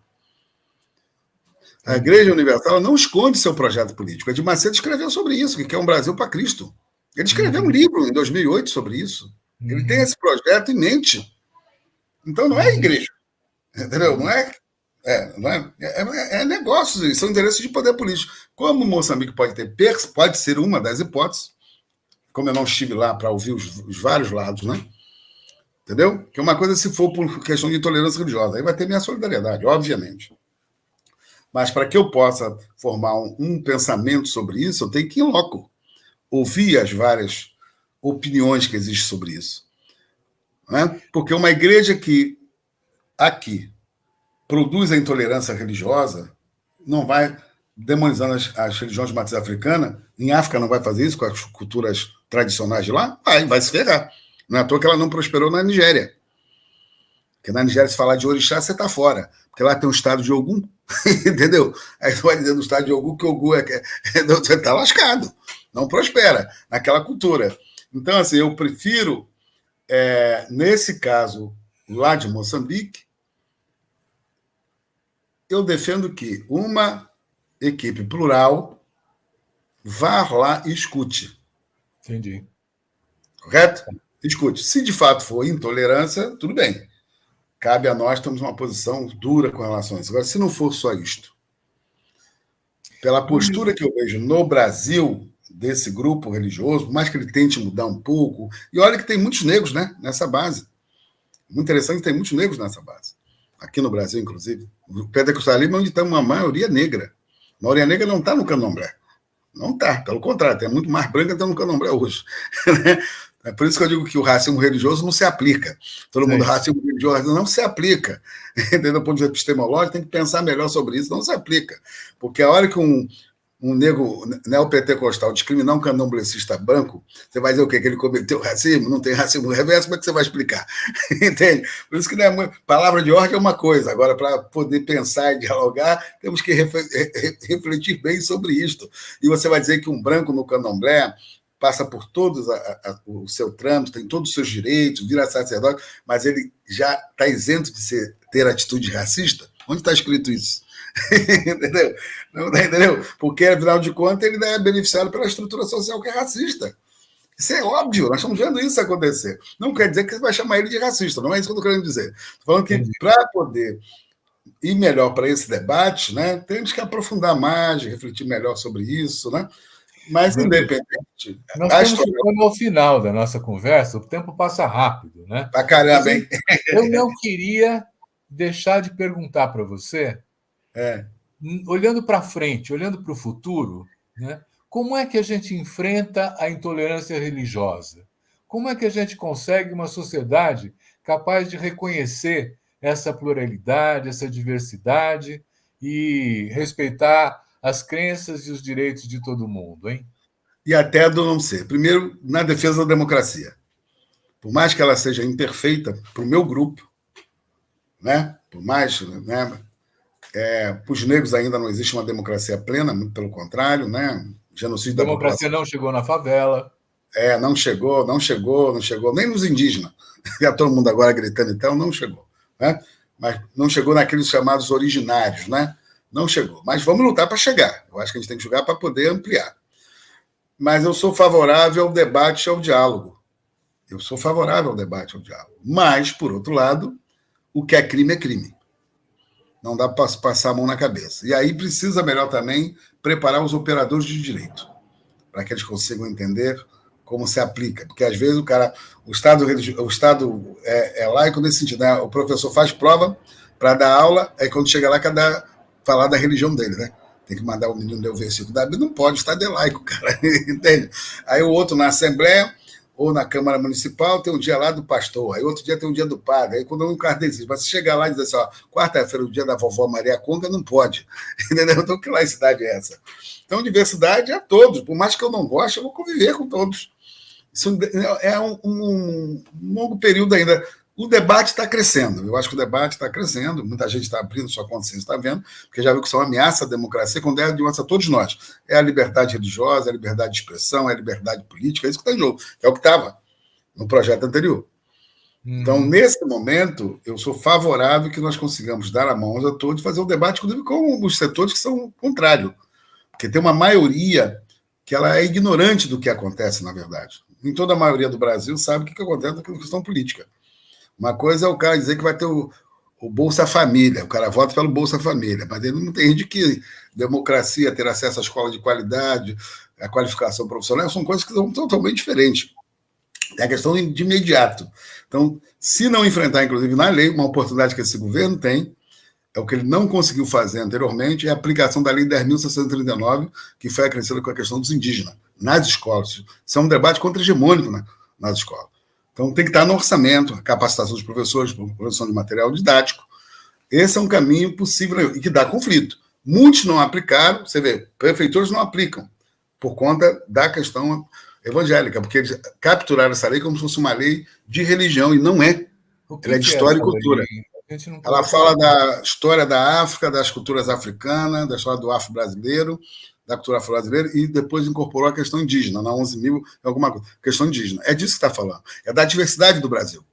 A Igreja Universal não esconde seu projeto político. Edir Macedo escreveu sobre isso, que quer um Brasil para Cristo. Ele escreveu um livro em 2008 sobre isso. Ele tem esse projeto em mente. Então, não é igreja. Entendeu? É negócios, são interesses de poder político. Como Moçambique pode ser uma das hipóteses, como eu não estive lá para ouvir os vários lados, né? Entendeu? Que uma coisa se for por questão de intolerância religiosa, aí vai ter minha solidariedade, obviamente. Mas para que eu possa formar um pensamento sobre isso, eu tenho que ir em loco, ouvir as várias opiniões que existem sobre isso. Né? Porque uma igreja que aqui produz a intolerância religiosa não vai demonizando as religiões de matriz africana. Em África não vai fazer isso com as culturas tradicionais de lá? Vai se ferrar. Não é à toa que ela não prosperou na Nigéria. Porque na Nigéria, se falar de orixá, você está fora. Porque lá tem um estado de Ogum. Entendeu? Aí você vai dizer no estado de Ogum que Ogum você está lascado. Não prospera naquela cultura. Então, assim, eu prefiro, nesse caso lá de Moçambique, eu defendo que uma equipe plural vá lá e escute. Entendi. Correto? Escute. Se de fato for intolerância, tudo bem. Cabe a nós termos uma posição dura com relação a isso. Agora, se não for só isto, pela postura que eu vejo no Brasil desse grupo religioso, por mais que ele tente mudar um pouco, e olha que tem muitos negros, né, nessa base. Muito interessante, tem muitos negros nessa base. Aqui no Brasil, inclusive. O pentecostalismo é onde tem uma maioria negra. A maioria negra não está no candomblé. Não está, pelo contrário, tem muito mais branca que está no candomblé hoje. É por isso que eu digo que o racismo religioso não se aplica. Todo mundo, racismo religioso não se aplica. Do ponto de vista epistemológico, tem que pensar melhor sobre isso, não se aplica. Porque a hora que um negro neopentecostal discriminar um candomblessista branco, você vai dizer o quê? Que ele cometeu racismo? Não tem racismo reverso, como é que você vai explicar? Entende? Por isso que palavra de ordem é uma coisa. Agora, para poder pensar e dialogar, temos que refletir bem sobre isto. E você vai dizer que um branco no candomblé passa por todos o seu trâmite, tem todos os seus direitos, vira sacerdote, mas ele já está isento de ter atitude racista? Onde está escrito isso? Entendeu? Não, entendeu? Porque, afinal de contas, ele é beneficiado pela estrutura social que é racista. Isso é óbvio, nós estamos vendo isso acontecer. Não quer dizer que você vai chamar ele de racista, não é isso que eu estou querendo dizer. Estou falando que, para poder ir melhor para esse debate, né, temos que aprofundar mais, refletir melhor sobre isso, né? Mas, independente... Nós estamos chegando ao final da nossa conversa, o tempo passa rápido, né? Pra caramba, hein? Eu não queria deixar de perguntar para você, olhando para frente, olhando para o futuro, né? Como é que a gente enfrenta a intolerância religiosa? Como é que a gente consegue uma sociedade capaz de reconhecer essa pluralidade, essa diversidade e respeitar as crenças e os direitos de todo mundo, hein? E até do não ser. Primeiro, na defesa da democracia. Por mais que ela seja imperfeita para o meu grupo, né? Por mais, né? Para os negros ainda não existe uma democracia plena, muito pelo contrário, né? Genocídio da democracia não chegou na favela. Não chegou, nem nos indígenas. Já todo mundo agora gritando, então, não chegou. Né? Mas não chegou naqueles chamados originários, né? Não chegou. Mas vamos lutar para chegar. Eu acho que a gente tem que jogar para poder ampliar. Mas eu sou favorável ao debate e ao diálogo. Eu sou favorável ao debate e ao diálogo. Mas, por outro lado, o que é crime é crime. Não dá para passar a mão na cabeça. E aí precisa melhor também preparar os operadores de direito, para que eles consigam entender como se aplica. Porque, às vezes, o Estado é laico nesse sentido. Né? O professor faz prova para dar aula, aí quando chega lá, quer falar da religião dele, né? Tem que mandar o menino ler o versículo da Bíblia, não pode, o Estado é laico, cara. Entende? Aí o outro na Assembleia ou na Câmara Municipal tem um dia lá do pastor, aí outro dia tem um dia do padre, aí quando um cara desiste, mas se chegar lá e dizer assim, ó, quarta-feira, o dia da vovó Maria Conga, não pode. Entendeu? Então, que laicidade é essa? Então, diversidade é todos. Por mais que eu não goste, eu vou conviver com todos. Isso é um longo período ainda. O debate está crescendo. Eu acho que o debate está crescendo. Muita gente está abrindo sua consciência, está vendo, porque já viu que isso é uma ameaça à democracia, quando é ameaça a todos nós. É a liberdade religiosa, é a liberdade de expressão, é a liberdade política, é isso que está em jogo. É o que estava no projeto anterior. Então, nesse momento, eu sou favorável que nós consigamos dar a mão a todos e fazer um debate, inclusive, com os setores que são contrários. Porque tem uma maioria que ela é ignorante do que acontece, na verdade. Em toda a maioria do Brasil sabe o que acontece na questão política. Uma coisa é o cara dizer que vai ter o Bolsa Família, o cara vota pelo Bolsa Família, mas ele não entende que democracia, ter acesso à escola de qualidade, a qualificação profissional, são coisas que são totalmente diferentes. É a questão de imediato. Então, se não enfrentar, inclusive, na lei, uma oportunidade que esse governo tem, é o que ele não conseguiu fazer anteriormente, é a aplicação da Lei 10.639, que foi acrescida com a questão dos indígenas, nas escolas. Isso é um debate contra-hegemônico nas escolas. Então, tem que estar no orçamento, a capacitação dos professores, produção de material didático. Esse é um caminho possível e que dá conflito. Muitos não aplicaram, você vê, prefeituras não aplicam, por conta da questão evangélica, porque eles capturaram essa lei como se fosse uma lei de religião, e não é. Ela é de história e cultura. Ela fala da história da África, das culturas africanas, da história do afro-brasileiro, da cultura afro-brasileira, e depois incorporou a questão indígena, na 11.000, alguma coisa. Questão indígena. É disso que está falando. É da diversidade do Brasil.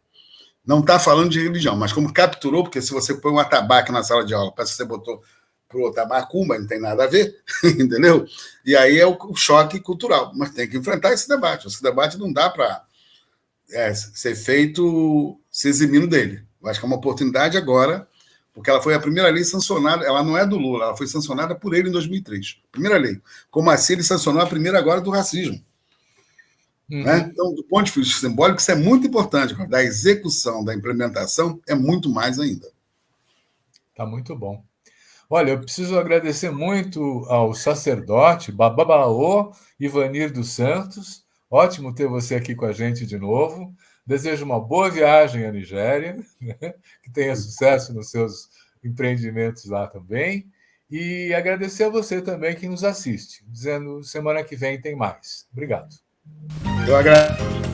Não está falando de religião, mas como capturou, porque se você põe um atabaque na sala de aula, parece que você botou pro Macumba, não tem nada a ver, entendeu? E aí é o choque cultural. Mas tem que enfrentar esse debate. Esse debate não dá para ser feito se eximindo dele. Eu acho que é uma oportunidade agora, porque ela foi a primeira lei sancionada, ela não é do Lula, ela foi sancionada por ele em 2003. Primeira lei. Como assim ele sancionou a primeira agora do racismo. Né? Então, do ponto de vista simbólico, isso é muito importante. Da execução, da implementação, é muito mais ainda. Tá muito bom. Olha, eu preciso agradecer muito ao sacerdote Bababaô Ivanir dos Santos. Ótimo ter você aqui com a gente de novo. Desejo uma boa viagem à Nigéria, né? Que tenha sucesso nos seus empreendimentos lá também. E agradecer a você também que nos assiste, dizendo semana que vem tem mais. Obrigado. Eu agradeço.